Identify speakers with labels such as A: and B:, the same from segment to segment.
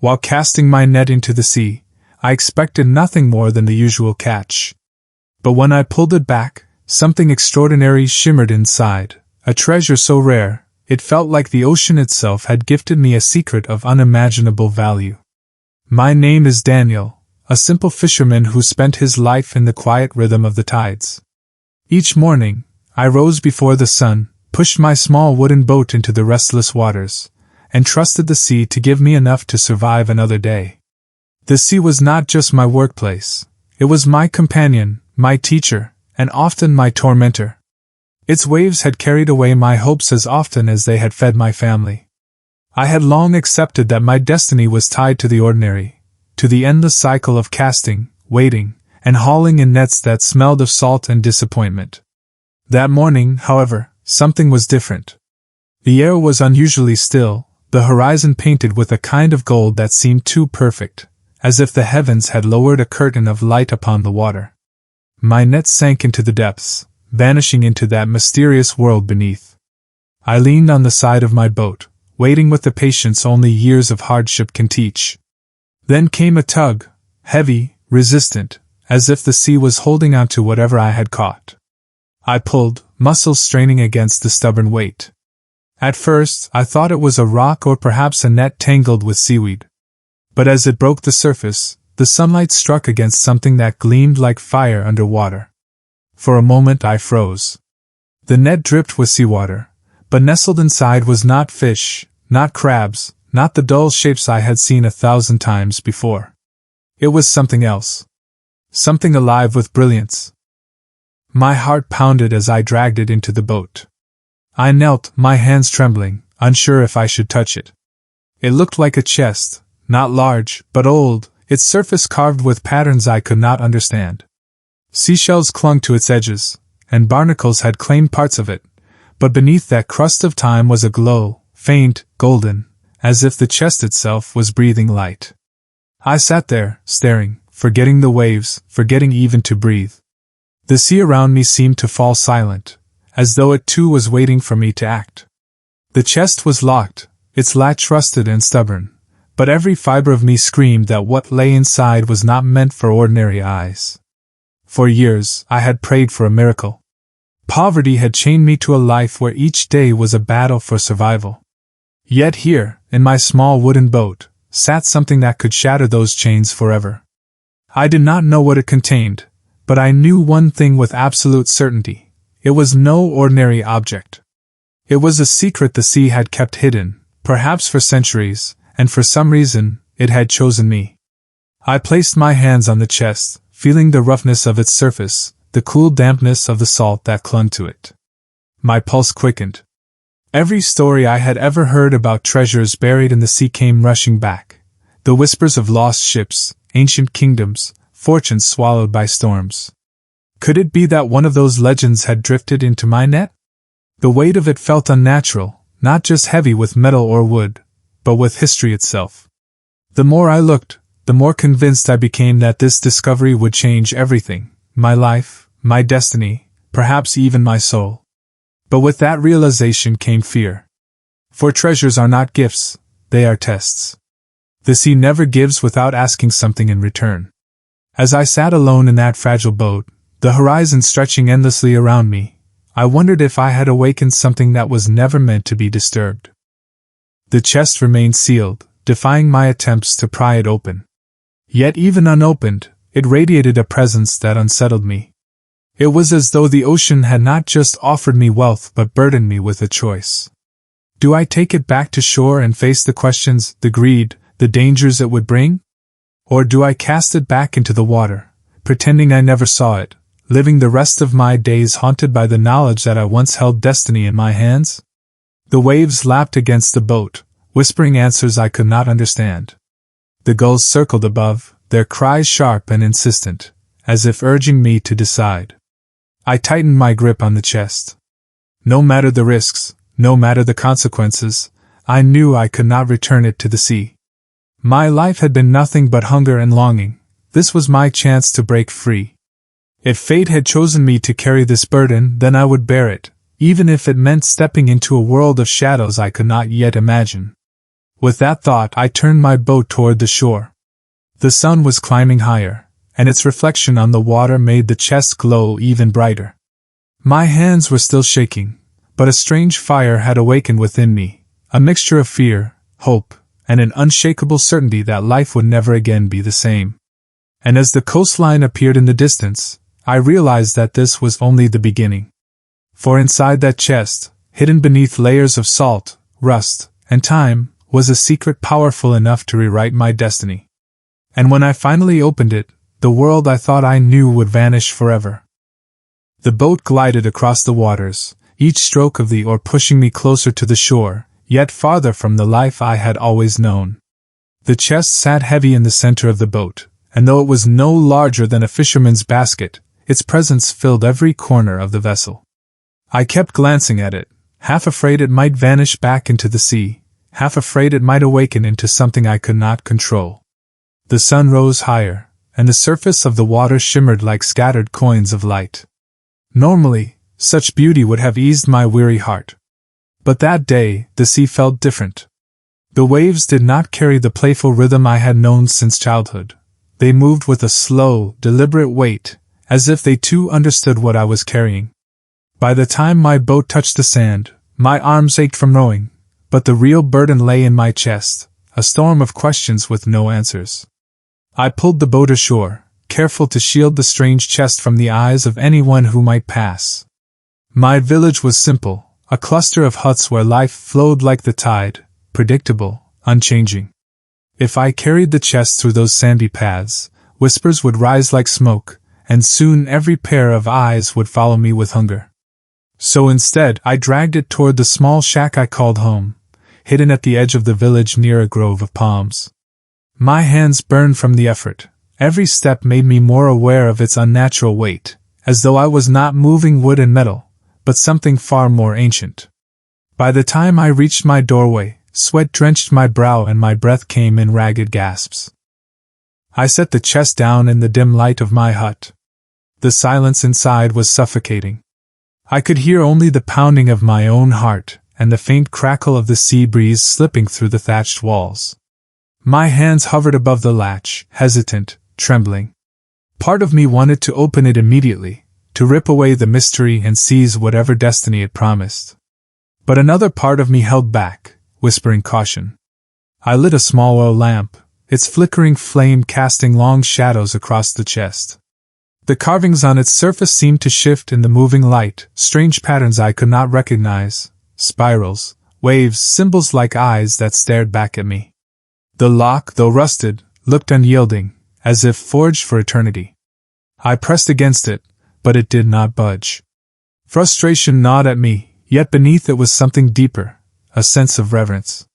A: While casting my net into the sea, I expected nothing more than the usual catch. But when I pulled it back, something extraordinary shimmered inside, a treasure so rare, it felt like the ocean itself had gifted me a secret of unimaginable value. My name is Daniel, a simple fisherman who spent his life in the quiet rhythm of the tides. Each morning, I rose before the sun, pushed my small wooden boat into the restless waters, and trusted the sea to give me enough to survive another day. The sea was not just my workplace, it was my companion, my teacher, and often my tormentor. Its waves had carried away my hopes as often as they had fed my family. I had long accepted that my destiny was tied to the ordinary, to the endless cycle of casting, waiting, and hauling in nets that smelled of salt and disappointment. That morning, however, something was different. The air was unusually still, the horizon painted with a kind of gold that seemed too perfect, as if the heavens had lowered a curtain of light upon the water. My net sank into the depths, vanishing into that mysterious world beneath. I leaned on the side of my boat, waiting with the patience only years of hardship can teach. Then came a tug, heavy, resistant, as if the sea was holding on to whatever I had caught. I pulled, muscles straining against the stubborn weight. At first, I thought it was a rock or perhaps a net tangled with seaweed. But as it broke the surface, the sunlight struck against something that gleamed like fire under water. For a moment I froze. The net dripped with seawater, but nestled inside was not fish, not crabs, not the dull shapes I had seen 1,000 times before. It was something else. Something alive with brilliance. My heart pounded as I dragged it into the boat. I knelt, my hands trembling, unsure if I should touch it. It looked like a chest, not large, but old, its surface carved with patterns I could not understand. Seashells clung to its edges, and barnacles had claimed parts of it, but beneath that crust of time was a glow, faint, golden, as if the chest itself was breathing light. I sat there, staring, forgetting the waves, forgetting even to breathe. The sea around me seemed to fall silent, as though it too was waiting for me to act. The chest was locked, its latch rusted and stubborn, but every fiber of me screamed that what lay inside was not meant for ordinary eyes. For years, I had prayed for a miracle. Poverty had chained me to a life where each day was a battle for survival. Yet here, in my small wooden boat, sat something that could shatter those chains forever. I did not know what it contained, but I knew one thing with absolute certainty. It was no ordinary object. It was a secret the sea had kept hidden, perhaps for centuries, and for some reason, it had chosen me. I placed my hands on the chest, feeling the roughness of its surface, the cool dampness of the salt that clung to it. My pulse quickened. Every story I had ever heard about treasures buried in the sea came rushing back. The whispers of lost ships, ancient kingdoms, fortunes swallowed by storms. Could it be that one of those legends had drifted into my net? The weight of it felt unnatural, not just heavy with metal or wood, but with history itself. The more I looked, the more convinced I became that this discovery would change everything, my life, my destiny, perhaps even my soul. But with that realization came fear. For treasures are not gifts, they are tests. The sea never gives without asking something in return. As I sat alone in that fragile boat, the horizon stretching endlessly around me, I wondered if I had awakened something that was never meant to be disturbed. The chest remained sealed, defying my attempts to pry it open. Yet even unopened, it radiated a presence that unsettled me. It was as though the ocean had not just offered me wealth but burdened me with a choice. Do I take it back to shore and face the questions, the greed, the dangers it would bring? Or do I cast it back into the water, pretending I never saw it, living the rest of my days haunted by the knowledge that I once held destiny in my hands? The waves lapped against the boat, whispering answers I could not understand. The gulls circled above, their cries sharp and insistent, as if urging me to decide. I tightened my grip on the chest. No matter the risks, no matter the consequences, I knew I could not return it to the sea. My life had been nothing but hunger and longing. This was my chance to break free. If fate had chosen me to carry this burden, then I would bear it, even if it meant stepping into a world of shadows I could not yet imagine. With that thought, I turned my boat toward the shore. The sun was climbing higher, and its reflection on the water made the chest glow even brighter. My hands were still shaking, but a strange fire had awakened within me, a mixture of fear, hope, and an unshakable certainty that life would never again be the same. And as the coastline appeared in the distance, I realized that this was only the beginning. For inside that chest, hidden beneath layers of salt, rust, and time, was a secret powerful enough to rewrite my destiny. And when I finally opened it, the world I thought I knew would vanish forever. The boat glided across the waters, each stroke of the oar pushing me closer to the shore, yet farther from the life I had always known. The chest sat heavy in the center of the boat, and though it was no larger than a fisherman's basket, its presence filled every corner of the vessel. I kept glancing at it, half afraid it might vanish back into the sea, half afraid it might awaken into something I could not control. The sun rose higher, and the surface of the water shimmered like scattered coins of light. Normally, such beauty would have eased my weary heart. But that day, the sea felt different. The waves did not carry the playful rhythm I had known since childhood. They moved with a slow, deliberate weight, as if they too understood what I was carrying. By the time my boat touched the sand, my arms ached from rowing, but the real burden lay in my chest, a storm of questions with no answers. I pulled the boat ashore, careful to shield the strange chest from the eyes of anyone who might pass. My village was simple, a cluster of huts where life flowed like the tide, predictable, unchanging. If I carried the chest through those sandy paths, whispers would rise like smoke, and soon every pair of eyes would follow me with hunger. So instead, I dragged it toward the small shack I called home, hidden at the edge of the village near a grove of palms. My hands burned from the effort. Every step made me more aware of its unnatural weight, as though I was not moving wood and metal, but something far more ancient. By the time I reached my doorway, sweat drenched my brow and my breath came in ragged gasps. I set the chest down in the dim light of my hut. The silence inside was suffocating. I could hear only the pounding of my own heart and the faint crackle of the sea breeze slipping through the thatched walls. My hands hovered above the latch, hesitant, trembling. Part of me wanted to open it immediately, to rip away the mystery and seize whatever destiny it promised. But another part of me held back, whispering caution. I lit a small oil lamp, its flickering flame casting long shadows across the chest. The carvings on its surface seemed to shift in the moving light, strange patterns I could not recognize, spirals, waves, symbols like eyes that stared back at me. The lock, though rusted, looked unyielding, as if forged for eternity. I pressed against it, but it did not budge. Frustration gnawed at me, yet beneath it was something deeper, a sense of reverence.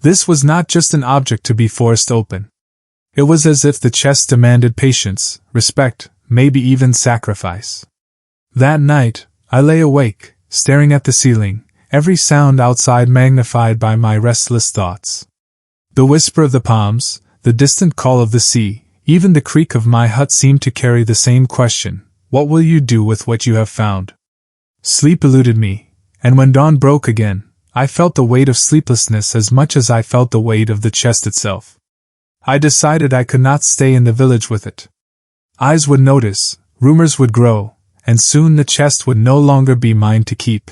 A: This was not just an object to be forced open. It was as if the chest demanded patience, respect, maybe even sacrifice. That night, I lay awake, staring at the ceiling, every sound outside magnified by my restless thoughts. The whisper of the palms, the distant call of the sea, even the creak of my hut seemed to carry the same question: what will you do with what you have found? Sleep eluded me, and when dawn broke again, I felt the weight of sleeplessness as much as I felt the weight of the chest itself. I decided I could not stay in the village with it. Eyes would notice, rumors would grow, and soon the chest would no longer be mine to keep.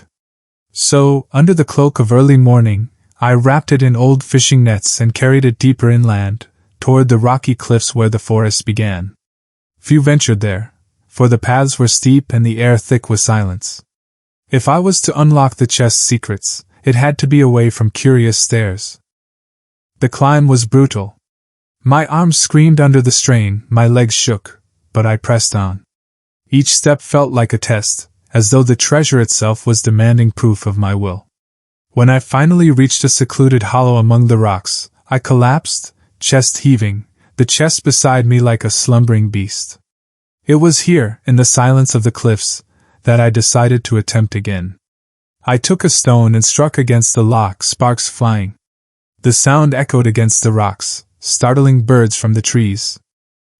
A: So, under the cloak of early morning, I wrapped it in old fishing nets and carried it deeper inland, toward the rocky cliffs where the forest began. Few ventured there, for the paths were steep and the air thick with silence. If I was to unlock the chest's secrets, it had to be away from curious stares. The climb was brutal. My arms screamed under the strain, my legs shook, but I pressed on. Each step felt like a test, as though the treasure itself was demanding proof of my will. When I finally reached a secluded hollow among the rocks, I collapsed, chest heaving, the chest beside me like a slumbering beast. It was here, in the silence of the cliffs, that I decided to attempt again. I took a stone and struck against the lock, sparks flying. The sound echoed against the rocks, startling birds from the trees.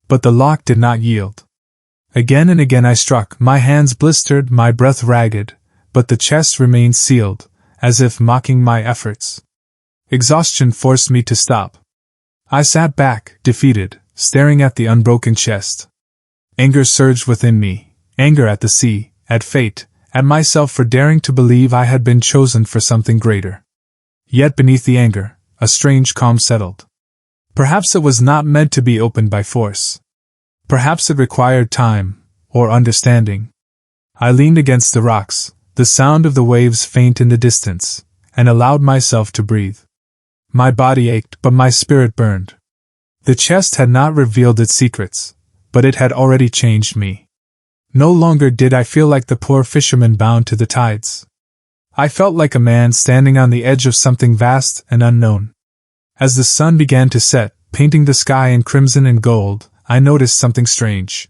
A: But the lock did not yield. Again and again I struck, my hands blistered, my breath ragged, but the chest remained sealed, as if mocking my efforts. Exhaustion forced me to stop. I sat back, defeated, staring at the unbroken chest. Anger surged within me, anger at the sea, at fate, at myself for daring to believe I had been chosen for something greater. Yet beneath the anger, a strange calm settled. Perhaps it was not meant to be opened by force. Perhaps it required time, or understanding. I leaned against the rocks, the sound of the waves faint in the distance, and allowed myself to breathe. My body ached, but my spirit burned. The chest had not revealed its secrets, but it had already changed me. No longer did I feel like the poor fisherman bound to the tides. I felt like a man standing on the edge of something vast and unknown. As the sun began to set, painting the sky in crimson and gold, I noticed something strange.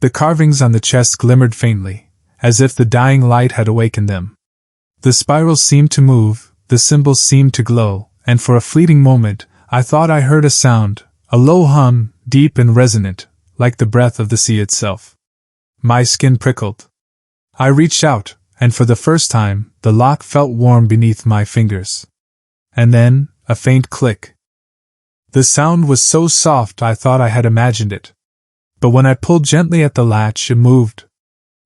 A: The carvings on the chest glimmered faintly, as if the dying light had awakened them. The spirals seemed to move, the symbols seemed to glow, and for a fleeting moment, I thought I heard a sound, a low hum, deep and resonant, like the breath of the sea itself. My skin prickled. I reached out, and for the first time, the lock felt warm beneath my fingers. And then, a faint click. The sound was so soft I thought I had imagined it. But when I pulled gently at the latch, it moved.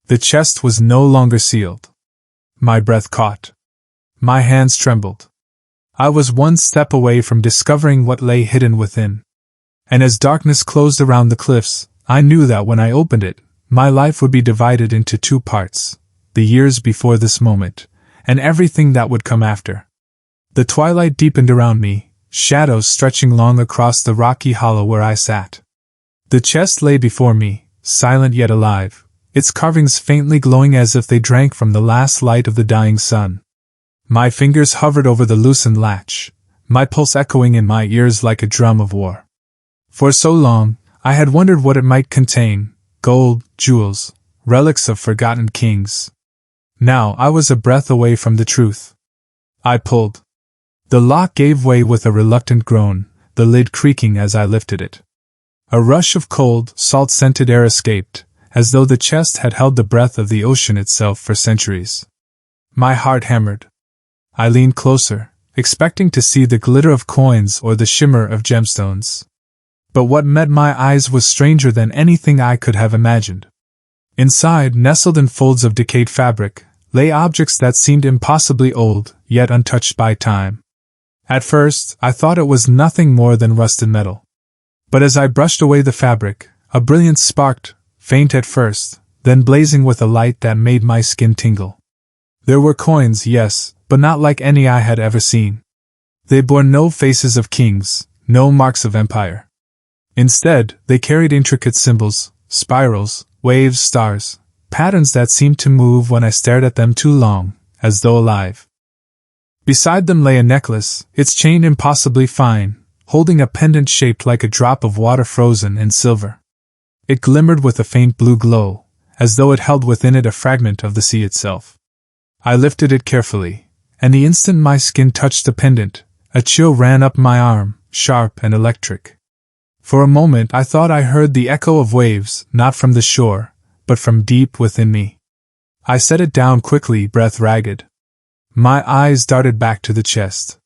A: The chest was no longer sealed. My breath caught. My hands trembled. I was one step away from discovering what lay hidden within. And as darkness closed around the cliffs, I knew that when I opened it, my life would be divided into two parts, the years before this moment, and everything that would come after. The twilight deepened around me, shadows stretching long across the rocky hollow where I sat. The chest lay before me, silent yet alive, its carvings faintly glowing as if they drank from the last light of the dying sun. My fingers hovered over the loosened latch, my pulse echoing in my ears like a drum of war. For so long, I had wondered what it might contain: gold, jewels, relics of forgotten kings. Now I was a breath away from the truth. I pulled. The lock gave way with a reluctant groan, the lid creaking as I lifted it. A rush of cold, salt-scented air escaped, as though the chest had held the breath of the ocean itself for centuries. My heart hammered. I leaned closer, expecting to see the glitter of coins or the shimmer of gemstones. But what met my eyes was stranger than anything I could have imagined. Inside, nestled in folds of decayed fabric, lay objects that seemed impossibly old, yet untouched by time. At first, I thought it was nothing more than rusted metal. But as I brushed away the fabric, a brilliance sparked, faint at first, then blazing with a light that made my skin tingle. There were coins, yes, but not like any I had ever seen. They bore no faces of kings, no marks of empire. Instead, they carried intricate symbols, spirals, waves, stars, patterns that seemed to move when I stared at them too long, as though alive. Beside them lay a necklace, its chain impossibly fine, holding a pendant shaped like a drop of water frozen in silver. It glimmered with a faint blue glow, as though it held within it a fragment of the sea itself. I lifted it carefully, and the instant my skin touched the pendant, a chill ran up my arm, sharp and electric. For a moment I thought I heard the echo of waves, not from the shore, but from deep within me. I set it down quickly, breath ragged. My eyes darted back to the chest.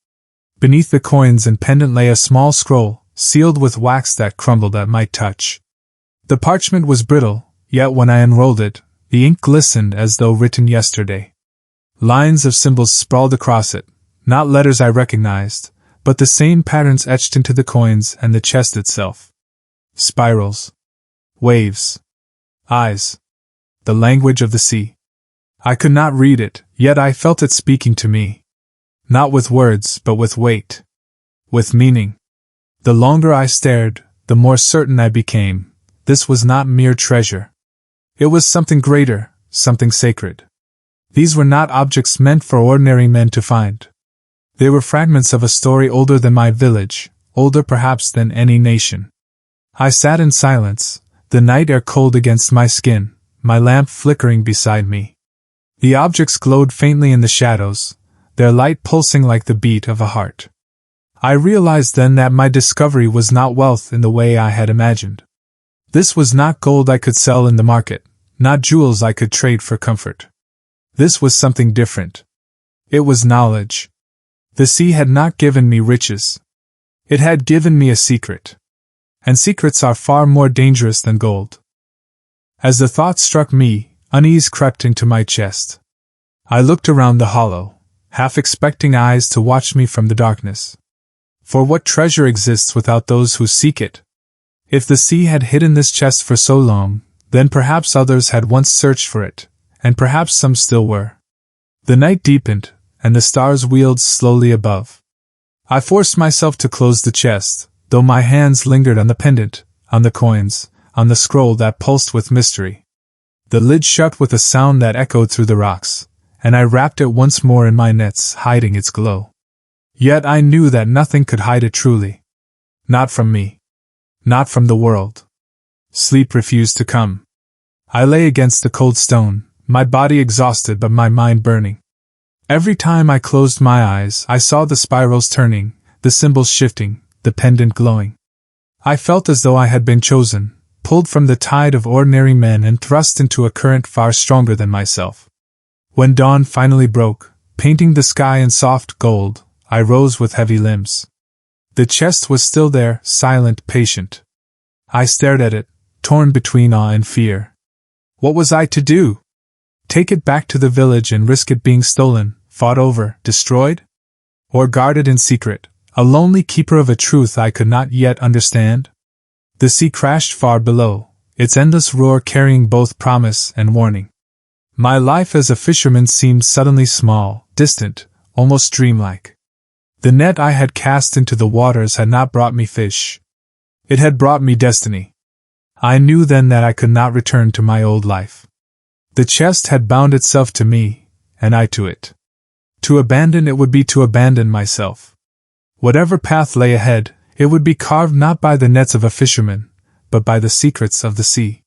A: Beneath the coins and pendant lay a small scroll, sealed with wax that crumbled at my touch. The parchment was brittle, yet when I unrolled it, the ink glistened as though written yesterday. Lines of symbols sprawled across it, not letters I recognized, but the same patterns etched into the coins and the chest itself. Spirals. Waves. Eyes. The language of the sea. I could not read it, yet I felt it speaking to me. Not with words, but with weight. With meaning. The longer I stared, the more certain I became. This was not mere treasure. It was something greater, something sacred. These were not objects meant for ordinary men to find. They were fragments of a story older than my village, older perhaps than any nation. I sat in silence, the night air cold against my skin, my lamp flickering beside me. The objects glowed faintly in the shadows, their light pulsing like the beat of a heart. I realized then that my discovery was not wealth in the way I had imagined. This was not gold I could sell in the market, not jewels I could trade for comfort. This was something different. It was knowledge. The sea had not given me riches. It had given me a secret. And secrets are far more dangerous than gold. As the thought struck me, unease crept into my chest. I looked around the hollow, half expecting eyes to watch me from the darkness. For what treasure exists without those who seek it? If the sea had hidden this chest for so long, then perhaps others had once searched for it, and perhaps some still were. The night deepened, and the stars wheeled slowly above. I forced myself to close the chest, though my hands lingered on the pendant, on the coins, on the scroll that pulsed with mystery. The lid shut with a sound that echoed through the rocks, and I wrapped it once more in my nets, hiding its glow. Yet I knew that nothing could hide it truly. Not from me. Not from the world. Sleep refused to come. I lay against the cold stone, my body exhausted but my mind burning. Every time I closed my eyes, I saw the spirals turning, the symbols shifting, the pendant glowing. I felt as though I had been chosen, pulled from the tide of ordinary men and thrust into a current far stronger than myself. When dawn finally broke, painting the sky in soft gold, I rose with heavy limbs. The chest was still there, silent, patient. I stared at it, torn between awe and fear. What was I to do? Take it back to the village and risk it being stolen, fought over, destroyed? Or guard it in secret, a lonely keeper of a truth I could not yet understand? The sea crashed far below, its endless roar carrying both promise and warning. My life as a fisherman seemed suddenly small, distant, almost dreamlike. The net I had cast into the waters had not brought me fish. It had brought me destiny. I knew then that I could not return to my old life. The chest had bound itself to me, and I to it. To abandon it would be to abandon myself. Whatever path lay ahead, it would be carved not by the nets of a fisherman, but by the secrets of the sea.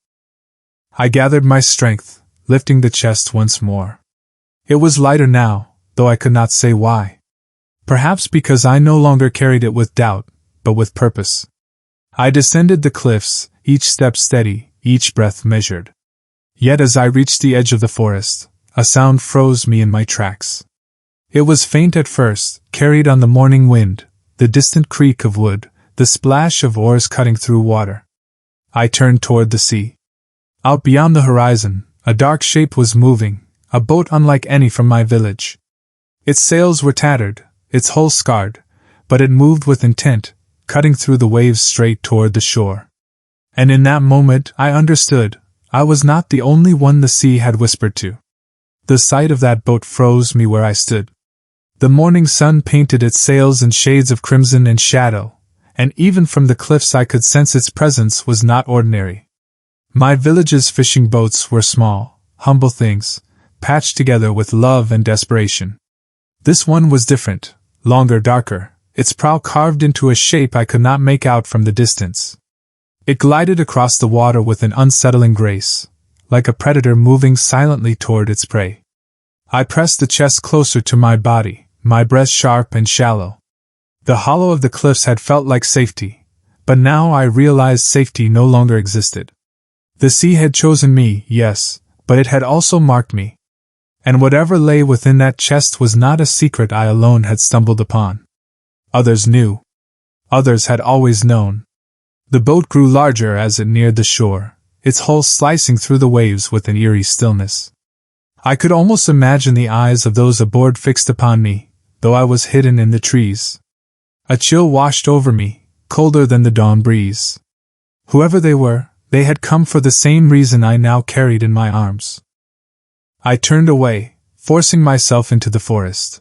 A: I gathered my strength, lifting the chest once more. It was lighter now, though I could not say why. Perhaps because I no longer carried it with doubt, but with purpose. I descended the cliffs, each step steady, each breath measured. Yet as I reached the edge of the forest, a sound froze me in my tracks. It was faint at first, carried on the morning wind, the distant creak of wood, the splash of oars cutting through water. I turned toward the sea. Out beyond the horizon, a dark shape was moving, a boat unlike any from my village. Its sails were tattered, its hull scarred, but it moved with intent, cutting through the waves straight toward the shore. And in that moment I understood, I was not the only one the sea had whispered to. The sight of that boat froze me where I stood. The morning sun painted its sails in shades of crimson and shadow, and even from the cliffs I could sense its presence was not ordinary. My village's fishing boats were small, humble things, patched together with love and desperation. This one was different, longer, darker, its prow carved into a shape I could not make out from the distance. It glided across the water with an unsettling grace, like a predator moving silently toward its prey. I pressed the chest closer to my body, my breath sharp and shallow. The hollow of the cliffs had felt like safety, but now I realized safety no longer existed. The sea had chosen me, yes, but it had also marked me. And whatever lay within that chest was not a secret I alone had stumbled upon. Others knew. Others had always known. The boat grew larger as it neared the shore, its hull slicing through the waves with an eerie stillness. I could almost imagine the eyes of those aboard fixed upon me, though I was hidden in the trees. A chill washed over me, colder than the dawn breeze. Whoever they were, they had come for the same reason I now carried in my arms. I turned away, forcing myself into the forest.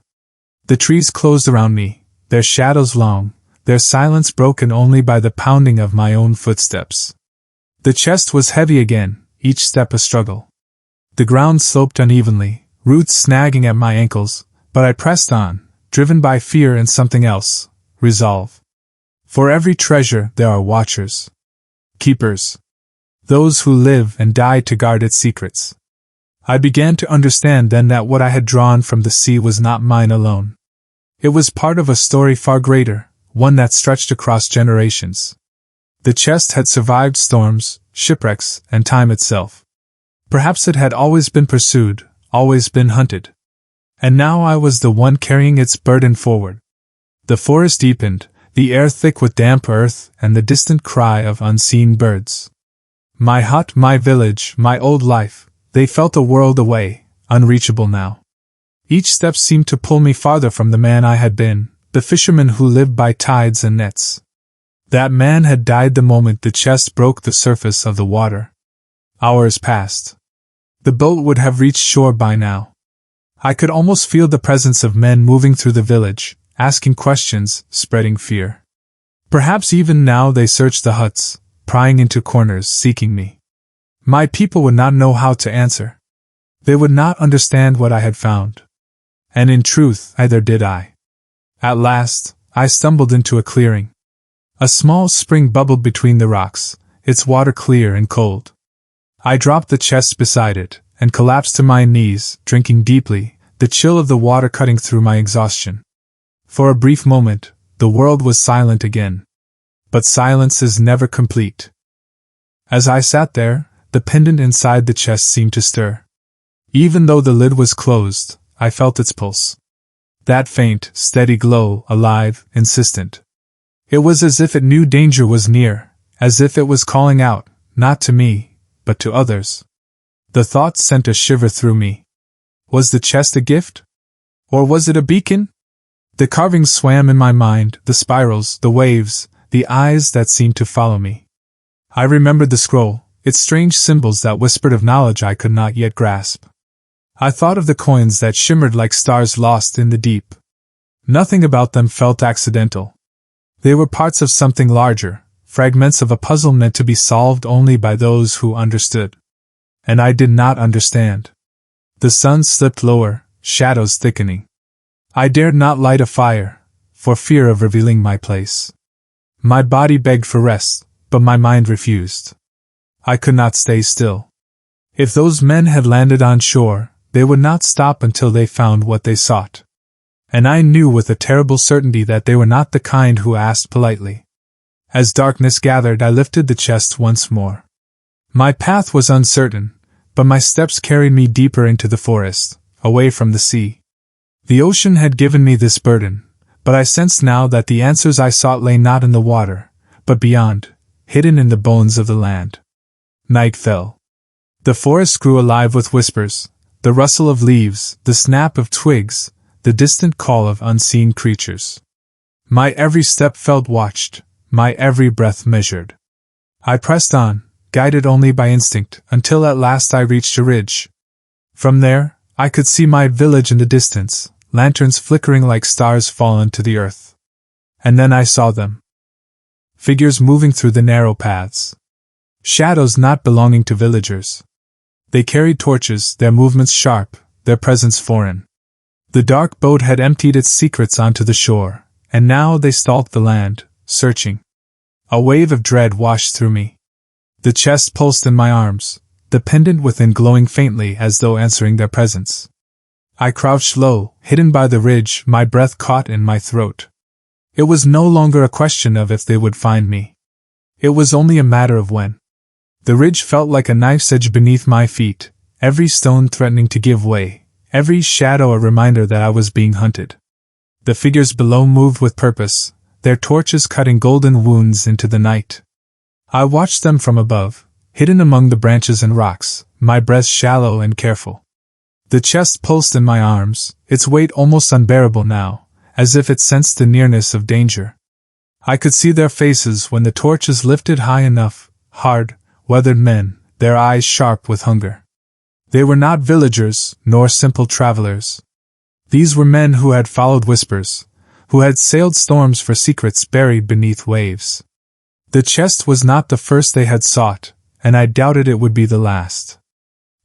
A: The trees closed around me, their shadows long, their silence broken only by the pounding of my own footsteps. The chest was heavy again, each step a struggle. The ground sloped unevenly, roots snagging at my ankles, but I pressed on, driven by fear and something else, resolve. For every treasure there are watchers. Keepers. Those who live and die to guard its secrets. I began to understand then that what I had drawn from the sea was not mine alone. It was part of a story far greater, one that stretched across generations. The chest had survived storms, shipwrecks, and time itself. Perhaps it had always been pursued, always been hunted. And now I was the one carrying its burden forward. The forest deepened, the air thick with damp earth and the distant cry of unseen birds. My hut, my village, my old life, they felt a world away, unreachable now. Each step seemed to pull me farther from the man I had been, the fisherman who lived by tides and nets. That man had died the moment the chest broke the surface of the water. Hours passed. The boat would have reached shore by now. I could almost feel the presence of men moving through the village, asking questions, spreading fear. Perhaps even now they searched the huts, prying into corners, seeking me. My people would not know how to answer. They would not understand what I had found. And in truth, neither did I. At last, I stumbled into a clearing. A small spring bubbled between the rocks, its water clear and cold. I dropped the chest beside it, and collapsed to my knees, drinking deeply, the chill of the water cutting through my exhaustion. For a brief moment, the world was silent again. But silence is never complete. As I sat there, the pendant inside the chest seemed to stir. Even though the lid was closed, I felt its pulse. That faint, steady glow, alive, insistent. It was as if it knew danger was near, as if it was calling out, not to me, but to others. The thought sent a shiver through me. Was the chest a gift? Or was it a beacon? The carvings swam in my mind, the spirals, the waves, the eyes that seemed to follow me. I remembered the scroll, its strange symbols that whispered of knowledge I could not yet grasp. I thought of the coins that shimmered like stars lost in the deep. Nothing about them felt accidental. They were parts of something larger, fragments of a puzzle meant to be solved only by those who understood. And I did not understand. The sun slipped lower, shadows thickening. I dared not light a fire, for fear of revealing my place. My body begged for rest, but my mind refused. I could not stay still. If those men had landed on shore, they would not stop until they found what they sought. And I knew with a terrible certainty that they were not the kind who asked politely. As darkness gathered, I lifted the chest once more. My path was uncertain, but my steps carried me deeper into the forest, away from the sea. The ocean had given me this burden, but I sensed now that the answers I sought lay not in the water, but beyond, hidden in the bones of the land. Night fell. The forest grew alive with whispers, the rustle of leaves, the snap of twigs, the distant call of unseen creatures. My every step felt watched, my every breath measured. I pressed on, guided only by instinct, until at last I reached a ridge. From there, I could see my village in the distance, lanterns flickering like stars fallen to the earth. And then I saw them. Figures moving through the narrow paths. Shadows not belonging to villagers. They carried torches, their movements sharp, their presence foreign. The dark boat had emptied its secrets onto the shore, and now they stalked the land, searching. A wave of dread washed through me. The chest pulsed in my arms, the pendant within glowing faintly as though answering their presence. I crouched low, hidden by the ridge, my breath caught in my throat. It was no longer a question of if they would find me. It was only a matter of when. The ridge felt like a knife's edge beneath my feet, every stone threatening to give way, every shadow a reminder that I was being hunted. The figures below moved with purpose, their torches cutting golden wounds into the night. I watched them from above, hidden among the branches and rocks, my breath shallow and careful. The chest pulsed in my arms, its weight almost unbearable now, as if it sensed the nearness of danger. I could see their faces when the torches lifted high enough, hard, weathered men, their eyes sharp with hunger. They were not villagers, nor simple travelers. These were men who had followed whispers, who had sailed storms for secrets buried beneath waves. The chest was not the first they had sought, and I doubted it would be the last.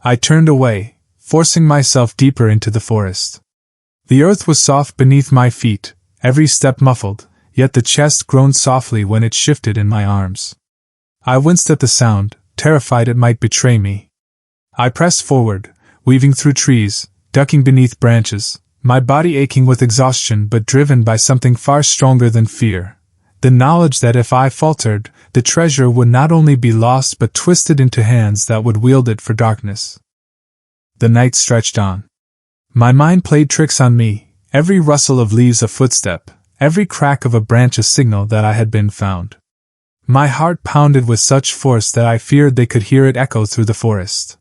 A: I turned away, forcing myself deeper into the forest. The earth was soft beneath my feet, every step muffled, yet the chest groaned softly when it shifted in my arms. I winced at the sound, terrified it might betray me. I pressed forward, weaving through trees, ducking beneath branches, my body aching with exhaustion but driven by something far stronger than fear, the knowledge that if I faltered, the treasure would not only be lost but twisted into hands that would wield it for darkness. The night stretched on. My mind played tricks on me, every rustle of leaves a footstep, every crack of a branch a signal that I had been found. My heart pounded with such force that I feared they could hear it echo through the forest.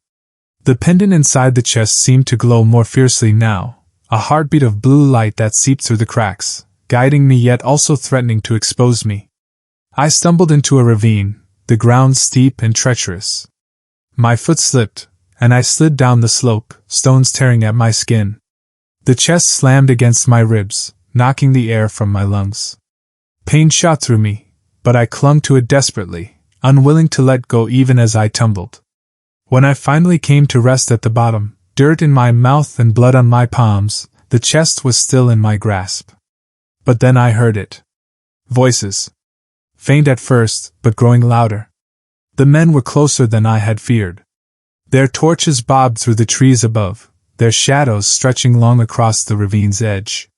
A: The pendant inside the chest seemed to glow more fiercely now, a heartbeat of blue light that seeped through the cracks, guiding me yet also threatening to expose me. I stumbled into a ravine, the ground steep and treacherous. My foot slipped, and I slid down the slope, stones tearing at my skin. The chest slammed against my ribs, knocking the air from my lungs. Pain shot through me, but I clung to it desperately, unwilling to let go even as I tumbled. When I finally came to rest at the bottom, dirt in my mouth and blood on my palms, the chest was still in my grasp. But then I heard it. Voices. Faint at first, but growing louder. The men were closer than I had feared. Their torches bobbed through the trees above, their shadows stretching long across the ravine's edge.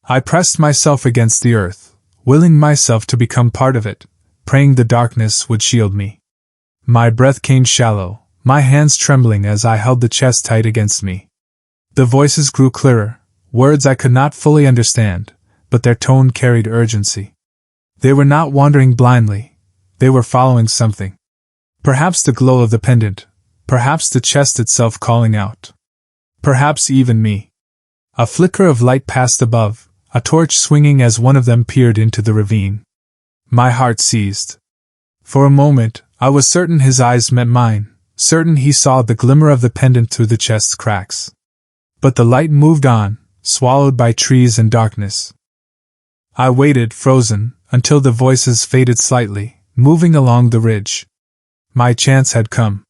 A: I pressed myself against the earth, willing myself to become part of it, praying the darkness would shield me. My breath came shallow, my hands trembling as I held the chest tight against me. The voices grew clearer, words I could not fully understand, but their tone carried urgency. They were not wandering blindly, they were following something. Perhaps the glow of the pendant, perhaps the chest itself calling out. Perhaps even me. A flicker of light passed above, a torch swinging as one of them peered into the ravine. My heart seized. For a moment, I was certain his eyes met mine, certain he saw the glimmer of the pendant through the chest's cracks. But the light moved on, swallowed by trees and darkness. I waited, frozen, until the voices faded slightly, moving along the ridge. My chance had come.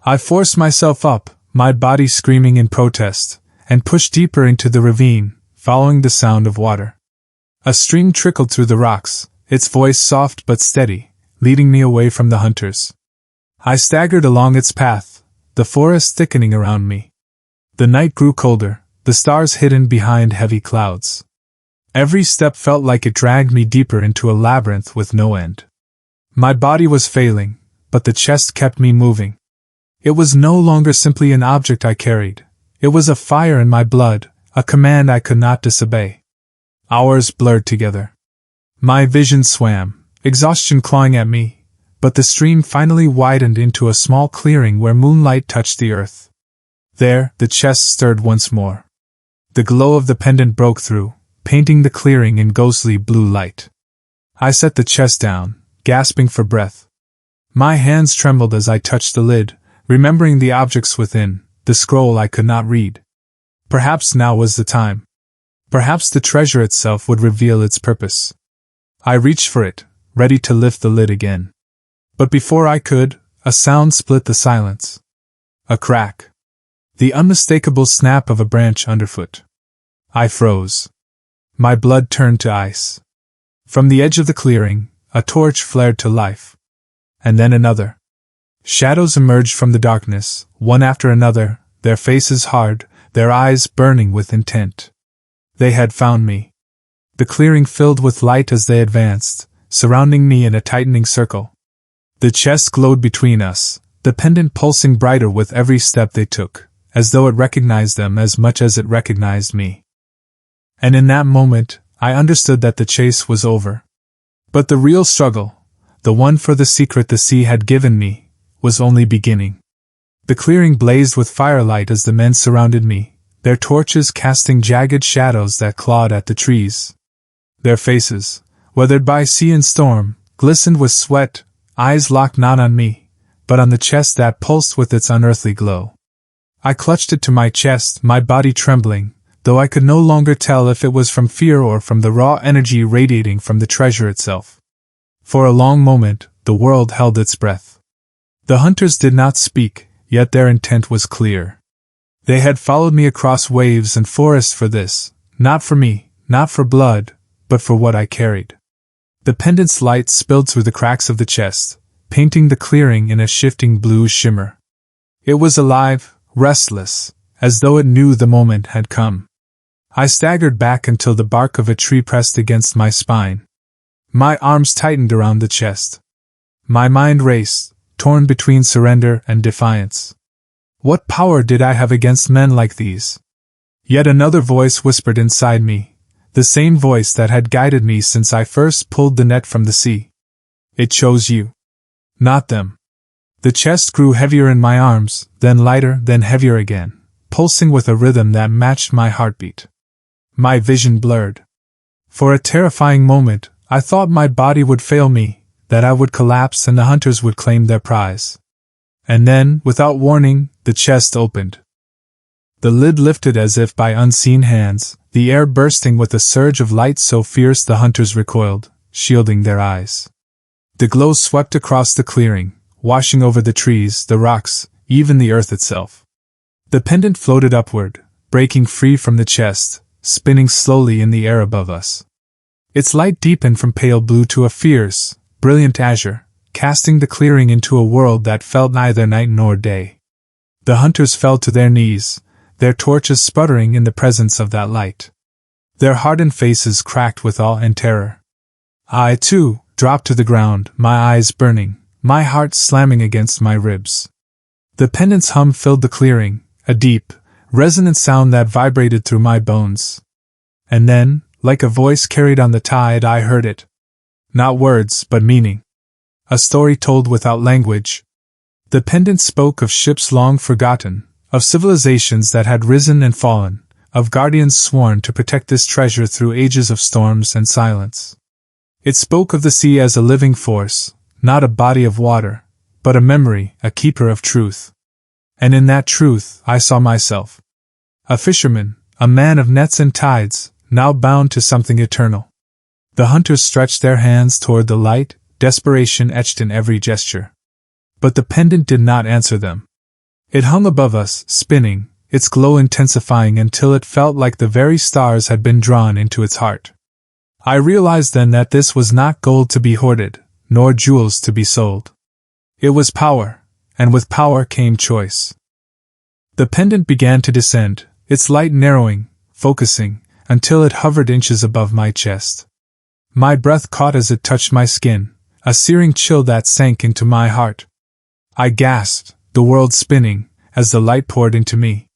A: I forced myself up, my body screaming in protest, and pushed deeper into the ravine, following the sound of water. A stream trickled through the rocks, its voice soft but steady, leading me away from the hunters. I staggered along its path, the forest thickening around me. The night grew colder, the stars hidden behind heavy clouds. Every step felt like it dragged me deeper into a labyrinth with no end. My body was failing, but the chest kept me moving. It was no longer simply an object I carried. It was a fire in my blood, a command I could not disobey. Hours blurred together. My vision swam, exhaustion clawing at me, but the stream finally widened into a small clearing where moonlight touched the earth. There, the chest stirred once more. The glow of the pendant broke through, painting the clearing in ghostly blue light. I set the chest down, gasping for breath. My hands trembled as I touched the lid, remembering the objects within, the scroll I could not read. Perhaps now was the time. Perhaps the treasure itself would reveal its purpose. I reached for it, ready to lift the lid again. But before I could, a sound split the silence. A crack. The unmistakable snap of a branch underfoot. I froze. My blood turned to ice. From the edge of the clearing, a torch flared to life. And then another. Shadows emerged from the darkness, one after another, their faces hard, their eyes burning with intent. They had found me. The clearing filled with light as they advanced, surrounding me in a tightening circle. The chest glowed between us, the pendant pulsing brighter with every step they took, as though it recognized them as much as it recognized me. And in that moment, I understood that the chase was over. But the real struggle, the one for the secret the sea had given me, was only beginning. The clearing blazed with firelight as the men surrounded me, their torches casting jagged shadows that clawed at the trees. Their faces, weathered by sea and storm, glistened with sweat, eyes locked not on me, but on the chest that pulsed with its unearthly glow. I clutched it to my chest, my body trembling, though I could no longer tell if it was from fear or from the raw energy radiating from the treasure itself. For a long moment, the world held its breath. The hunters did not speak, yet their intent was clear. They had followed me across waves and forests for this, not for me, not for blood, but for what I carried. The pendant's light spilled through the cracks of the chest, painting the clearing in a shifting blue shimmer. It was alive, restless, as though it knew the moment had come. I staggered back until the bark of a tree pressed against my spine. My arms tightened around the chest. My mind raced, torn between surrender and defiance. What power did I have against men like these? Yet another voice whispered inside me, the same voice that had guided me since I first pulled the net from the sea. It chose you. Not them. The chest grew heavier in my arms, then lighter, then heavier again, pulsing with a rhythm that matched my heartbeat. My vision blurred. For a terrifying moment, I thought my body would fail me, that I would collapse and the hunters would claim their prize. And then, without warning, the chest opened. The lid lifted as if by unseen hands, the air bursting with a surge of light so fierce the hunters recoiled, shielding their eyes. The glow swept across the clearing, washing over the trees, the rocks, even the earth itself. The pendant floated upward, breaking free from the chest, spinning slowly in the air above us. Its light deepened from pale blue to a fierce, brilliant azure, casting the clearing into a world that felt neither night nor day. The hunters fell to their knees, their torches sputtering in the presence of that light. Their hardened faces cracked with awe and terror. I, too, dropped to the ground, my eyes burning, my heart slamming against my ribs. The pendant's hum filled the clearing, a deep, resonant sound that vibrated through my bones. And then, like a voice carried on the tide, I heard it. Not words, but meaning. A story told without language. The pendant spoke of ships long forgotten, of civilizations that had risen and fallen, of guardians sworn to protect this treasure through ages of storms and silence. It spoke of the sea as a living force, not a body of water, but a memory, a keeper of truth. And in that truth I saw myself. A fisherman, a man of nets and tides, now bound to something eternal. The hunters stretched their hands toward the light, desperation etched in every gesture. But the pendant did not answer them. It hung above us, spinning, its glow intensifying until it felt like the very stars had been drawn into its heart. I realized then that this was not gold to be hoarded, nor jewels to be sold. It was power, and with power came choice. The pendant began to descend, its light narrowing, focusing, until it hovered inches above my chest. My breath caught as it touched my skin, a searing chill that sank into my heart. I gasped, the world spinning, as the light poured into me.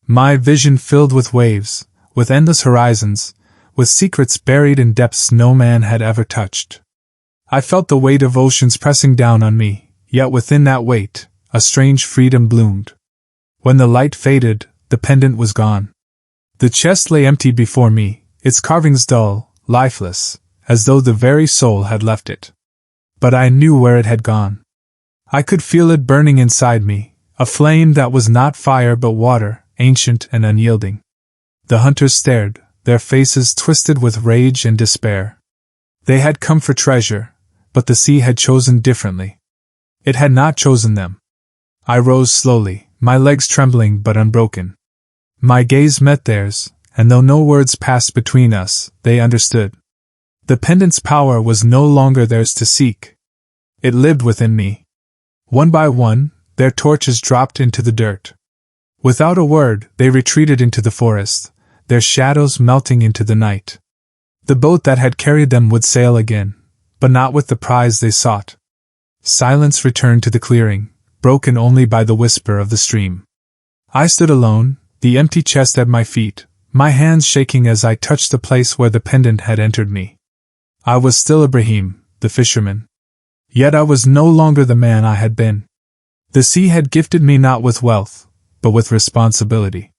A: My vision filled with waves, with endless horizons, with secrets buried in depths no man had ever touched. I felt the weight of oceans pressing down on me, yet within that weight, a strange freedom bloomed. When the light faded, the pendant was gone. The chest lay empty before me, its carvings dull, lifeless, as though the very soul had left it. But I knew where it had gone. I could feel it burning inside me, a flame that was not fire but water, ancient and unyielding. The hunters stared, their faces twisted with rage and despair. They had come for treasure, but the sea had chosen differently. It had not chosen them. I rose slowly, my legs trembling but unbroken. My gaze met theirs, and though no words passed between us, they understood. The pendant's power was no longer theirs to seek. It lived within me. One by one, their torches dropped into the dirt. Without a word, they retreated into the forest, their shadows melting into the night. The boat that had carried them would sail again, but not with the prize they sought. Silence returned to the clearing, broken only by the whisper of the stream. I stood alone, the empty chest at my feet, my hands shaking as I touched the place where the pendant had entered me. I was still Ibrahim, the fisherman. Yet I was no longer the man I had been. The sea had gifted me not with wealth, but with responsibility.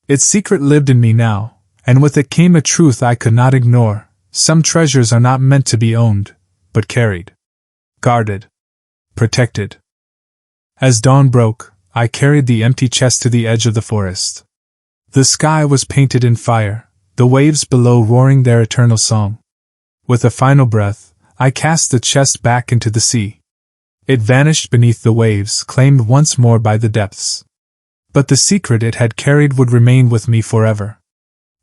A: Its secret lived in me now, and with it came a truth I could not ignore. Some treasures are not meant to be owned, but carried. Guarded. Protected. As dawn broke, I carried the empty chest to the edge of the forest. The sky was painted in fire, the waves below roaring their eternal song. With a final breath, I cast the chest back into the sea. It vanished beneath the waves, claimed once more by the depths. But the secret it had carried would remain with me forever.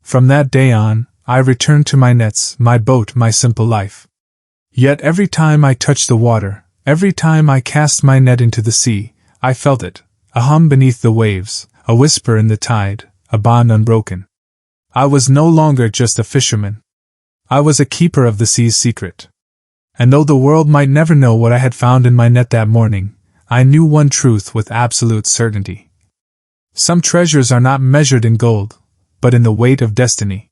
A: From that day on, I returned to my nets, my boat, my simple life. Yet every time I touched the water, every time I cast my net into the sea, I felt it, a hum beneath the waves, a whisper in the tide, a bond unbroken. I was no longer just a fisherman. I was a keeper of the sea's secret. And though the world might never know what I had found in my net that morning, I knew one truth with absolute certainty. Some treasures are not measured in gold, but in the weight of destiny.